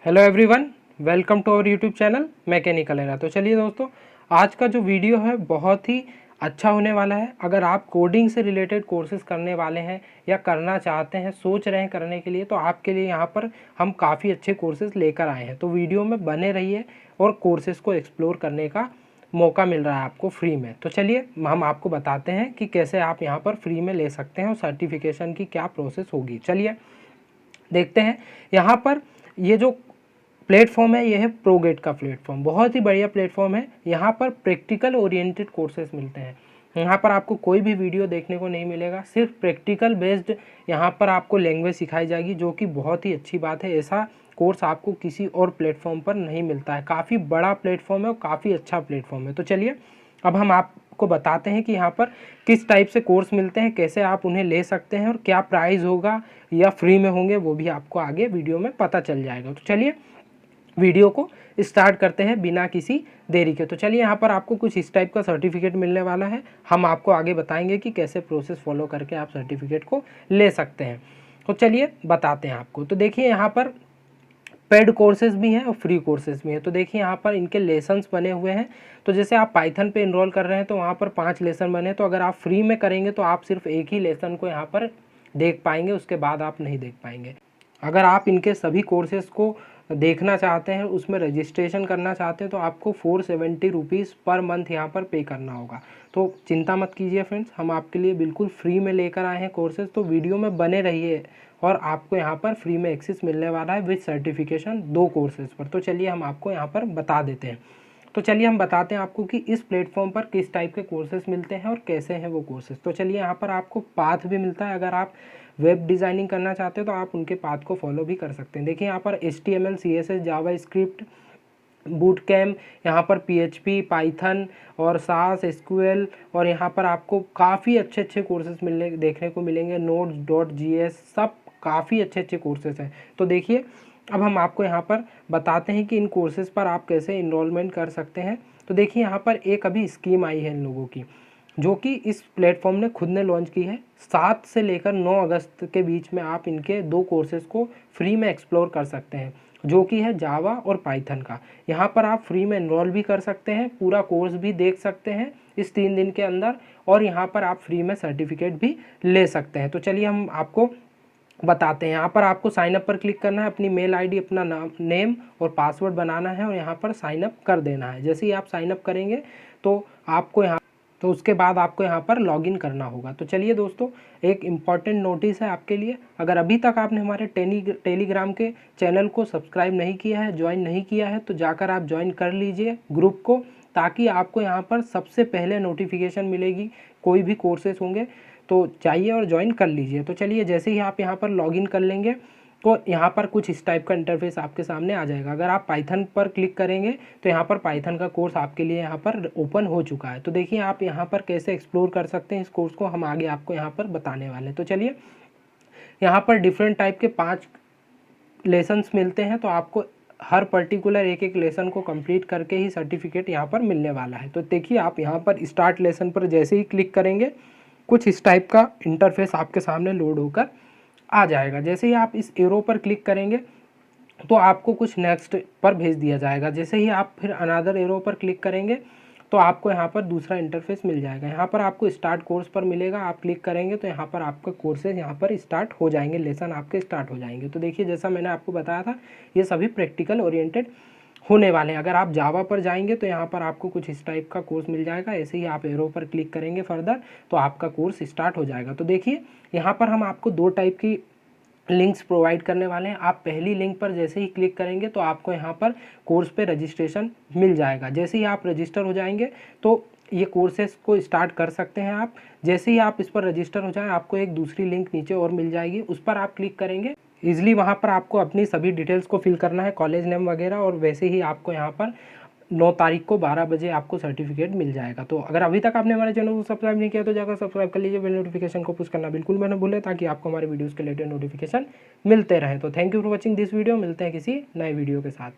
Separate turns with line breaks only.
Hello everyone, welcome to our YouTube channel mechanical era. तो चलिए दोस्तों, आज का जो वीडियो है बहुत ही अच्छा होने वाला है। अगर आप कोडिंग से रिलेटेड कोर्सेज करने वाले हैं या करना चाहते हैं, सोच रहे हैं करने के लिए, तो आपके लिए यहाँ पर हम काफ़ी अच्छे कोर्सेज लेकर आए हैं। तो वीडियो में बने रहिए और कोर्सेज़ को एक्सप्लोर करने का मौका मिल रहा है आपको फ्री में। तो चलिए हम आपको बताते हैं कि कैसे आप यहाँ पर फ्री में ले सकते हैं और सर्टिफिकेशन की क्या प्रोसेस होगी। चलिए देखते हैं। यहाँ पर ये जो प्लेटफॉर्म है, ये है प्रोगेट का प्लेटफॉर्म। बहुत ही बढ़िया प्लेटफॉर्म है। यहाँ पर प्रैक्टिकल ओरिएंटेड कोर्सेज मिलते हैं। यहाँ पर आपको कोई भी वीडियो देखने को नहीं मिलेगा, सिर्फ प्रैक्टिकल बेस्ड यहाँ पर आपको लैंग्वेज सिखाई जाएगी, जो कि बहुत ही अच्छी बात है। ऐसा कोर्स आपको किसी और प्लेटफॉर्म पर नहीं मिलता है। काफ़ी बड़ा प्लेटफॉर्म है और काफ़ी अच्छा प्लेटफॉर्म है। तो चलिए अब हम आपको बताते हैं कि यहाँ पर किस टाइप से कोर्स मिलते हैं, कैसे आप उन्हें ले सकते हैं और क्या प्राइस होगा या फ्री में होंगे, वो भी आपको आगे वीडियो में पता चल जाएगा। तो चलिए वीडियो को स्टार्ट करते हैं बिना किसी देरी के। तो चलिए यहाँ पर आपको कुछ इस टाइप का सर्टिफिकेट मिलने वाला है। हम आपको आगे बताएंगे कि कैसे प्रोसेस फॉलो करके आप सर्टिफिकेट को ले सकते हैं। तो चलिए बताते हैं आपको। तो देखिए यहाँ पर पेड कोर्सेज भी हैं और फ्री कोर्सेज भी हैं। तो देखिए यहाँ पर इनके लेसन्स बने हुए हैं। तो जैसे आप पाइथन पे इनरोल कर रहे हैं तो वहाँ पर 5 लेसन बने। तो अगर आप फ्री में करेंगे तो आप सिर्फ एक ही लेसन को यहाँ पर देख पाएंगे, उसके बाद आप नहीं देख पाएंगे। अगर आप इनके सभी कोर्सेज़ को देखना चाहते हैं, उसमें रजिस्ट्रेशन करना चाहते हैं, तो आपको 470 रुपीज़ पर मंथ यहाँ पर पे करना होगा। तो चिंता मत कीजिए फ्रेंड्स, हम आपके लिए बिल्कुल फ्री में लेकर आए हैं कोर्सेज़। तो वीडियो में बने रहिए और आपको यहाँ पर फ्री में एक्सेस मिलने वाला है विद सर्टिफिकेशन 2 कोर्सेज़ पर। तो चलिए हम आपको यहाँ पर बता देते हैं। तो चलिए हम बताते हैं आपको कि इस प्लेटफॉर्म पर किस टाइप के कोर्सेज मिलते हैं और कैसे हैं वो कोर्सेज। तो चलिए यहाँ पर आपको पाथ भी मिलता है। अगर आप वेब डिज़ाइनिंग करना चाहते हो तो आप उनके पाथ को फॉलो भी कर सकते हैं। देखिए यहाँ पर HTML, CSS, जावा स्क्रिप्ट, बूट कैम्प, यहाँ पर PHP, पाइथन और सास, SQL, और यहाँ पर आपको काफ़ी अच्छे अच्छे कोर्सेज मिलने देखने को मिलेंगे। Node.js, सब काफ़ी अच्छे अच्छे कोर्सेज हैं। तो देखिए अब हम आपको यहाँ पर बताते हैं कि इन कोर्सेज़ पर आप कैसे इनरोलमेंट कर सकते हैं। तो देखिए यहाँ पर एक अभी स्कीम आई है इन लोगों की, जो कि इस प्लेटफॉर्म ने खुद ने लॉन्च की है। 7 से लेकर 9 अगस्त के बीच में आप इनके 2 कोर्सेज़ को फ्री में एक्सप्लोर कर सकते हैं, जो कि है जावा और पाइथन का। यहाँ पर आप फ्री में इनरोल भी कर सकते हैं, पूरा कोर्स भी देख सकते हैं इस 3 दिन के अंदर, और यहाँ पर आप फ्री में सर्टिफिकेट भी ले सकते हैं। तो चलिए हम आपको बताते हैं। यहाँ पर आपको साइनअप पर क्लिक करना है, अपनी मेल आईडी, अपना नाम, नेम और पासवर्ड बनाना है और यहाँ पर साइनअप कर देना है। जैसे ही आप साइनअप करेंगे तो उसके बाद आपको यहाँ पर लॉगिन करना होगा। तो चलिए दोस्तों, एक इम्पॉर्टेंट नोटिस है आपके लिए। अगर अभी तक आपने हमारे टेलीग्राम के चैनल को सब्सक्राइब नहीं किया है, ज्वाइन नहीं किया है, तो जाकर आप ज्वाइन कर लीजिए ग्रुप को, ताकि आपको यहाँ पर सबसे पहले नोटिफिकेशन मिलेगी कोई भी कोर्सेज होंगे। तो चाहिए और ज्वाइन कर लीजिए। तो चलिए जैसे ही आप यहाँ पर लॉगिन कर लेंगे तो यहाँ पर कुछ इस टाइप का इंटरफेस आपके सामने आ जाएगा। अगर आप पाइथन पर क्लिक करेंगे तो यहाँ पर पाइथन का कोर्स आपके लिए यहाँ पर ओपन हो चुका है। तो देखिए आप यहाँ पर कैसे एक्सप्लोर कर सकते हैं इस कोर्स को, हम आगे आपको यहाँ पर बताने वाले हैं। तो चलिए यहाँ पर डिफरेंट टाइप के 5 लेसन्स मिलते हैं। तो आपको हर पर्टिकुलर एक एक लेसन को कंप्लीट करके ही सर्टिफिकेट यहाँ पर मिलने वाला है। तो देखिए आप यहाँ पर स्टार्ट लेसन पर जैसे ही क्लिक करेंगे, कुछ इस टाइप का इंटरफेस आपके सामने लोड होकर आ जाएगा। जैसे ही आप इस एरो पर क्लिक करेंगे तो आपको कुछ नेक्स्ट पर भेज दिया जाएगा। जैसे ही आप फिर अनदर एरो पर क्लिक करेंगे तो आपको यहाँ पर दूसरा इंटरफेस मिल जाएगा। यहाँ पर आपको स्टार्ट कोर्स पर मिलेगा, आप क्लिक करेंगे तो यहाँ पर आपका कोर्सेज यहाँ पर स्टार्ट हो जाएंगे, लेसन आपके स्टार्ट हो जाएंगे। तो देखिए जैसा मैंने आपको बताया था, ये सभी प्रैक्टिकल ओरिएंटेड होने वाले हैं। अगर आप जावा पर जाएंगे तो यहाँ पर आपको कुछ इस टाइप का कोर्स मिल जाएगा। ऐसे ही आप एरो पर क्लिक करेंगे फर्दर तो आपका कोर्स स्टार्ट हो जाएगा। तो देखिए यहाँ पर हम आपको 2 टाइप की लिंक्स प्रोवाइड करने वाले हैं। आप पहली लिंक पर जैसे ही क्लिक करेंगे तो आपको यहाँ पर कोर्स पे रजिस्ट्रेशन मिल जाएगा। जैसे ही आप रजिस्टर हो जाएंगे तो ये कोर्सेस को स्टार्ट कर सकते हैं आप। जैसे ही आप इस पर रजिस्टर हो जाएं, आपको एक दूसरी लिंक नीचे और मिल जाएगी, उस पर आप क्लिक करेंगे। ईजिली वहाँ पर आपको अपनी सभी डिटेल्स को फिल करना है, कॉलेज नेम वगैरह, और वैसे ही आपको यहाँ पर 9 तारीख को 12 बजे आपको सर्टिफिकेट मिल जाएगा। तो अगर अभी तक आपने हमारे चैनल को सब्सक्राइब नहीं किया तो जाकर सब्सक्राइब कर लीजिए, बेल नोटिफिकेशन को पुश करना बिल्कुल मत भूलें, ताकि आपको हमारे वीडियोज़ के लेटेस्ट नोटिफिकेशन मिलते रहे। तो thank you for watching this video. मिलते हैं किसी नए वीडियो के साथ।